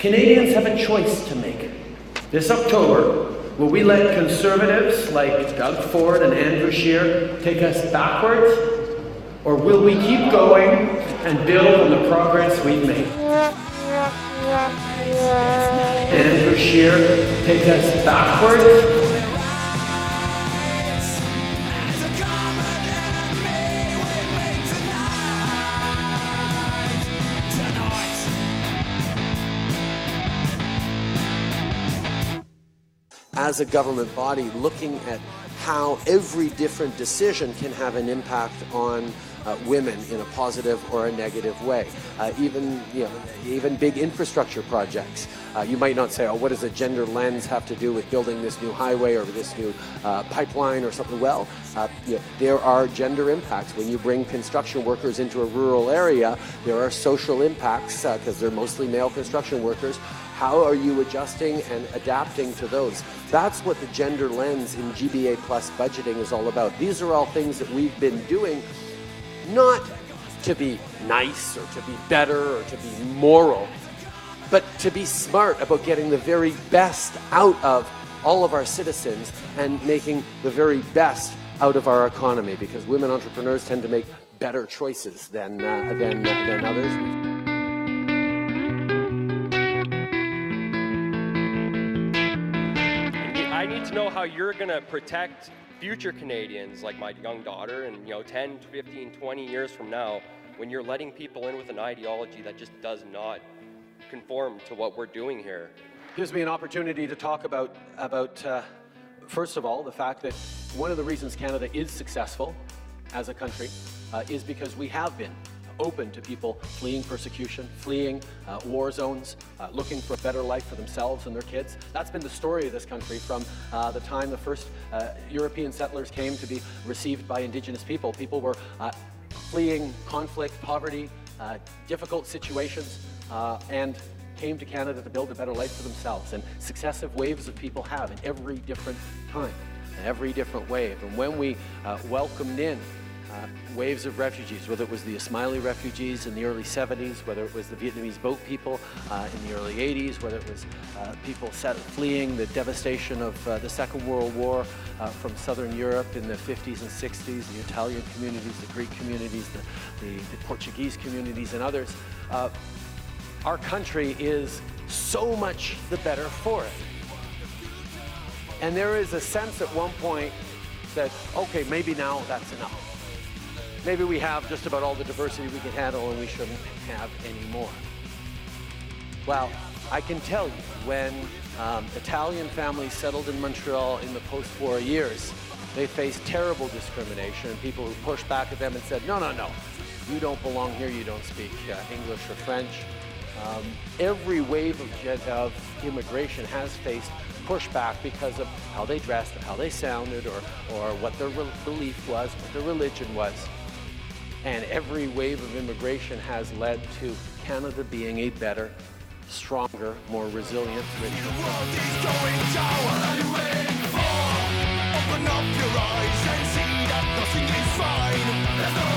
Canadians have a choice to make. This October, will we let conservatives like Doug Ford and Andrew Scheer take us backwards? Or will we keep going and build on the progress we've made? Andrew Scheer, take us backwards? As a government body, looking at how every different decision can have an impact on women in a positive or a negative way. Even big infrastructure projects. You might not say, oh, what does a gender lens have to do with building this new highway or this new pipeline or something? Well, there are gender impacts. When you bring construction workers into a rural area, there are social impacts because they're mostly male construction workers. How are you adjusting and adapting to those? That's what the gender lens in GBA Plus budgeting is all about. These are all things that we've been doing, not to be nice or to be better or to be moral, but to be smart about getting the very best out of all of our citizens and making the very best out of our economy, because women entrepreneurs tend to make better choices than others. I need to know how you're going to protect future Canadians like my young daughter and 10, 15, 20 years from now, when you're letting people in with an ideology that just does not conform to what we're doing here. Gives me an opportunity to talk about first of all, the fact that one of the reasons Canada is successful as a country is because we have been open to people fleeing persecution, fleeing war zones, looking for a better life for themselves and their kids. That's been the story of this country from the time the first European settlers came to be received by Indigenous people. People were fleeing conflict, poverty, difficult situations, and came to Canada to build a better life for themselves. And successive waves of people have in every different time, every different wave. And when we welcomed in waves of refugees, whether it was the Ismaili refugees in the early 70s, whether it was the Vietnamese boat people in the early 80s, whether it was people fleeing the devastation of the Second World War from Southern Europe in the 50s and 60s, the Italian communities, the Greek communities, the Portuguese communities and others, our country is so much the better for it. And there is a sense at one point that, okay, maybe now that's enough. Maybe we have just about all the diversity we can handle and we shouldn't have any more. Well, I can tell you, when Italian families settled in Montreal in the post-war years, they faced terrible discrimination and people who pushed back at them and said, no, you don't belong here, you don't speak English or French. Every wave of immigration has faced pushback because of how they dressed, or how they sounded, or what their belief was, what their religion was. And every wave of immigration has led to Canada being a better, stronger, more resilient, richer country. The world is going down. What are you waiting for? Open up your eyes and see that nothing is fine. There's no